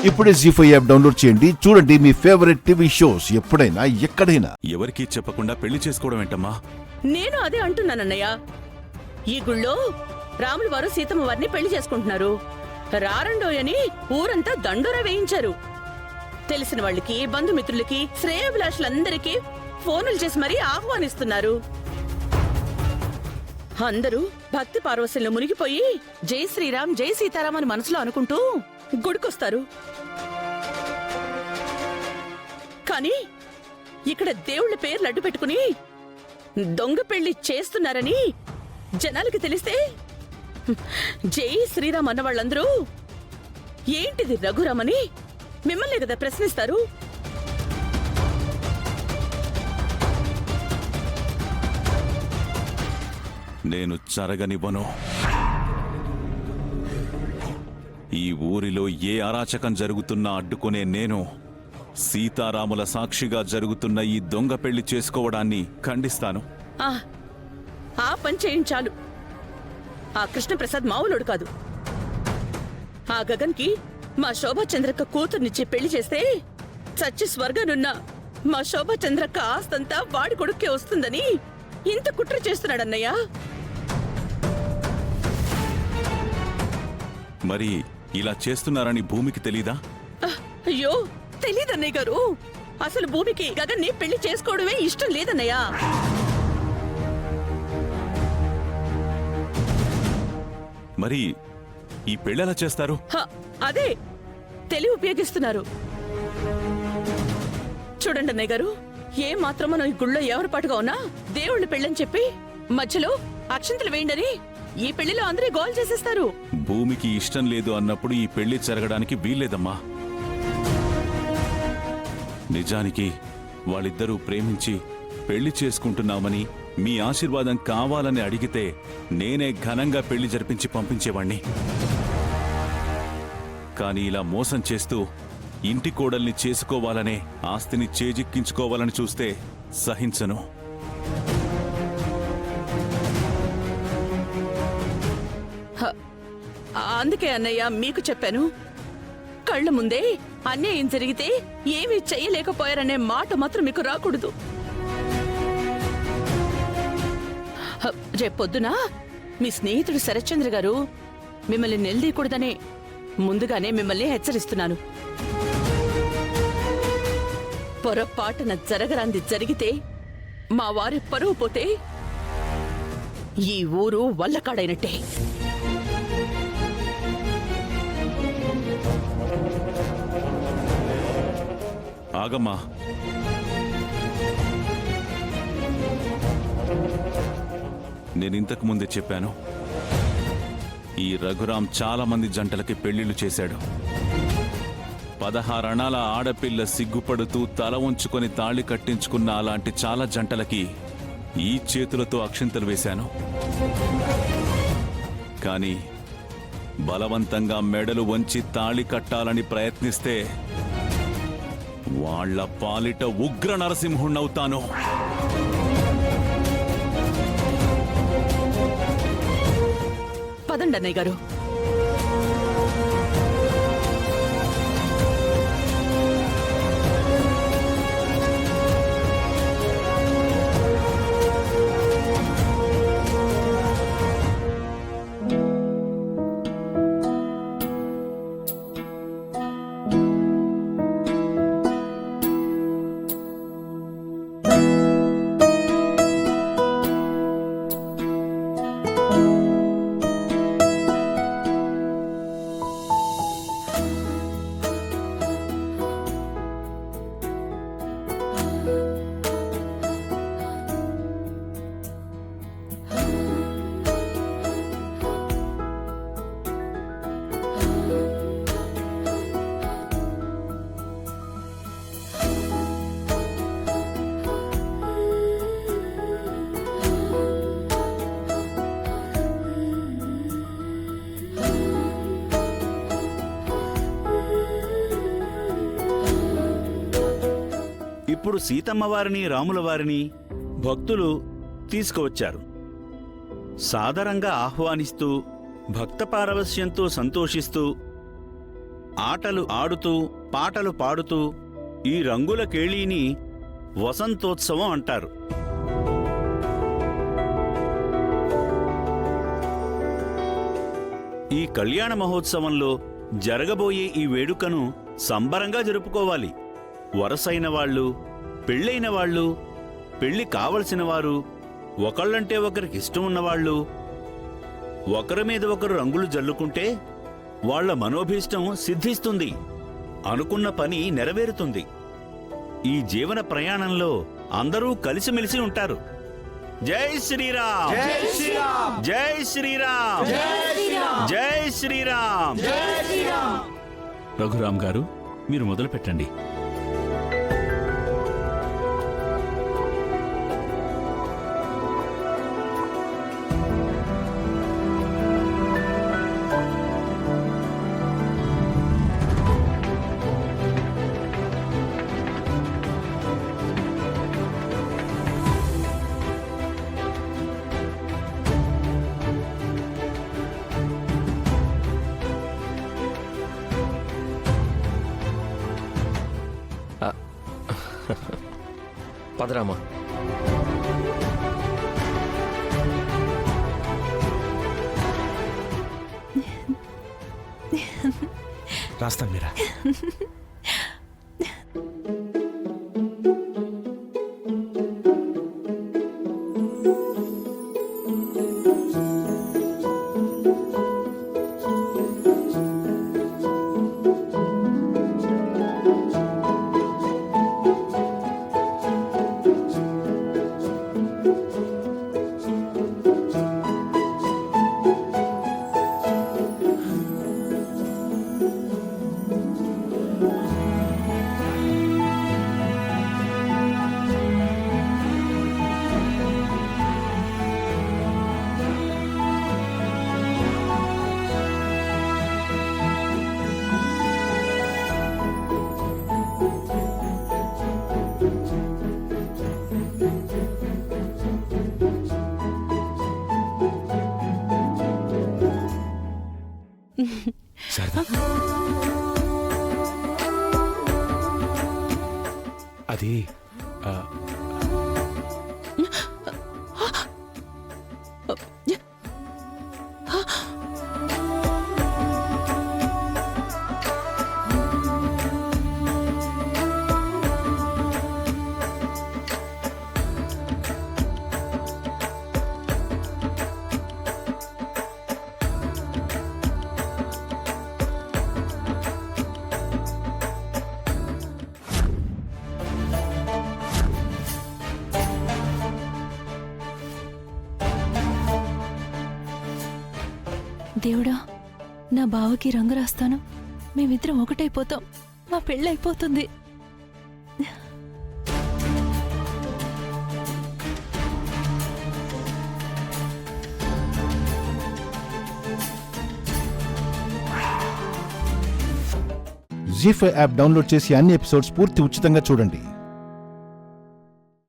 ఇప్పుడే జీ5 app download చేయండి. చూడండి మీ ఫేవరెట్ టీవీ షోస్ ఎప్పుడైనా ఎక్కడైనా. ఎవరికీ చెప్పకుండా పెళ్లి చేసుకోవడం ఏంటమ్మా? నేను అదే అంటున్నానన్నయ్య. ఈ గుళ్ళో రాముల వారు సీతమ్మ వారిని పెళ్లి చేసుకుంటున్నారు. రారండోయని ఊరంతా దండోరా వేయించారు. తెలిసిన వాళ్ళకి, బంధుమిత్రులకి, శ్రేయోభిలాషులందరికీ ఫోనులు చేసి మరీ ఆహ్వానిస్తున్నారు. అందరూ భక్తి పార్వశంలో మునిగిపోయి జై శ్రీరామ్, జై సీతారాం అని మనసులో అనుకుంటూ గుడికొస్తారు. కానీ ఇక్కడ దేవుళ్ళ పేర్లు అడ్డు పెట్టుకుని దొంగ పెళ్లి చేస్తున్నారని జనాలకి తెలిస్తే జై శ్రీరామ్ అన్న వాళ్ళందరూ ఏంటిది రఘురామని మిమ్మల్ని కదా ప్రశ్నిస్తారు. నేను జరగనివ్వను. ఈ ఊరిలో ఏ అరాచకం జరుగుతున్నా అడ్డుకునే నేను సీతారాముల సాక్షిగా జరుగుతున్న ఈ దొంగ పెళ్లి చేసుకోవడాన్ని ఖండిస్తాను. ఆ పని చేయించాలు. ఆ కృష్ణప్రసాద్ మావులోడు కాదు. ఆ గగన్కి మా శోభాచంద్రక్క కూతుర్నిచ్చి పెళ్లి చేస్తే చచ్చి స్వర్గానున్న మా శోభాచంద్రక్క ఆస్తంతా వాడి కొడుక్కే వస్తుందని ఇంత కుట్ర చేస్తున్నాడన్నయ్య. మరి ఇలా చేస్తున్నారని భూమికి తెలీదా? అయ్యో, తెలీదన్నయ్య గారు. అసలు భూమికి గగన్ని పెళ్లి చేసుకోవడమే ఇష్టం లేదన్నయ్య. మరి ఈ పెళ్ళెలా చేస్తారు? అదే తెలివి ఉపయోగిస్తున్నారు. చూడండి అన్నయ్య గారు, ఏ మాత్రం మనం ఈ గుళ్ళో ఎవరి పాటుగా ఉన్నా దేవుళ్ళ పెళ్ళని చెప్పి మధ్యలో అక్షంతలు వేయండి ఈ పెళ్లిలో అందరూ గోల్ చేసేస్తారు. భూమికి ఇష్టం లేదు అన్నప్పుడు ఈ పెళ్లి జరగడానికి వీల్లేదమ్మా. నిజానికి వాళ్ళిద్దరూ ప్రేమించి పెళ్లి చేసుకుంటున్నామని మీ ఆశీర్వాదం కావాలని అడిగితే నేనే ఘనంగా పెళ్లి జరిపించి పంపించేవాణ్ణి. కానీ ఇలా మోసం చేస్తూ ఇంటి కోడల్ని చేసుకోవాలనే ఆస్తిని చేజిక్కించుకోవాలని చూస్తే సహించను. అందుకే అన్నయ్య మీకు చెప్పాను, కళ్ళ ముందే అన్యాయం జరిగితే ఏమీ చెయ్యలేకపోయారనే మాట మాత్రం మీకు రాకూడదు. రేపొద్దున మీ స్నేహితుడు శరత్చంద్ర గారు మిమ్మల్ని నిలదీయకూడదనే ముందుగానే మిమ్మల్ని హెచ్చరిస్తున్నాను. పొరపాటున జరగరాంది జరిగితే మా వారి పరువు పోతే ఈ ఊరు వల్లకాడైనట్టే. ఆగమ్మా. నేనింతకు ముందే చెప్పాను, ఈ రఘురాం చాలా మంది జంటలకి పెళ్లిళ్లు చేశాడు. 16 అణాల ఆడపిల్ల సిగ్గుపడుతూ తల ఉంచుకొని తాళి కట్టించుకున్న అలాంటి చాలా జంటలకి ఈ చేతులతో అక్షింతలు వేశాను. కానీ బలవంతంగా మెడలు వంచి తాళి కట్టాలని ప్రయత్నిస్తే వాళ్ల పాలిట ఉగ్ర నరసింహుణ్ణవుతాను. పదండి అన్నయ్య గారు. ఇప్పుడు సీతమ్మవారిని రాములవారిని భక్తులు తీసుకువచ్చారు. సాదరంగా ఆహ్వానిస్తూ భక్త పారవస్యంతో సంతోషిస్తూ ఆటలు ఆడుతూ పాటలు పాడుతూ ఈ రంగుల కేళీని వసంతోత్సవం అంటారు. ఈ కళ్యాణ మహోత్సవంలో జరగబోయే ఈ వేడుకను సంబరంగా జరుపుకోవాలి. వరసైన వాళ్ళు, పెళ్ళైన వాళ్ళు, పెళ్లి కావలసిన వారు, ఒకళ్ళంటే ఒకరికి ఇష్టం ఉన్నవాళ్ళు ఒకరి మీద ఒకరు రంగులు జల్లుకుంటే వాళ్ల మనోభీష్టం సిద్ధిస్తుంది, అనుకున్న పని నెరవేరుతుంది. ఈ జీవన ప్రయాణంలో అందరూ కలిసిమెలిసి ఉంటారు. జై శ్రీరామ్, జై శ్రీరామ్, జై శ్రీరామ్, జై శ్రీరామ్. రఘురామ్ గారు, మీరు మొదలు పెట్టండి. పదరామా. రాస్తాను మీరా. శారదా, అది దేవుడా, నా బావకి రంగు రాస్తాను, మేమిద్దరం ఒకటైపోతాం, మా పెళ్ళైపోతుంది. జీ5 యాప్ డౌన్లోడ్ చేసి అన్ని ఎపిసోడ్స్ పూర్తి ఉచితంగా చూడండి.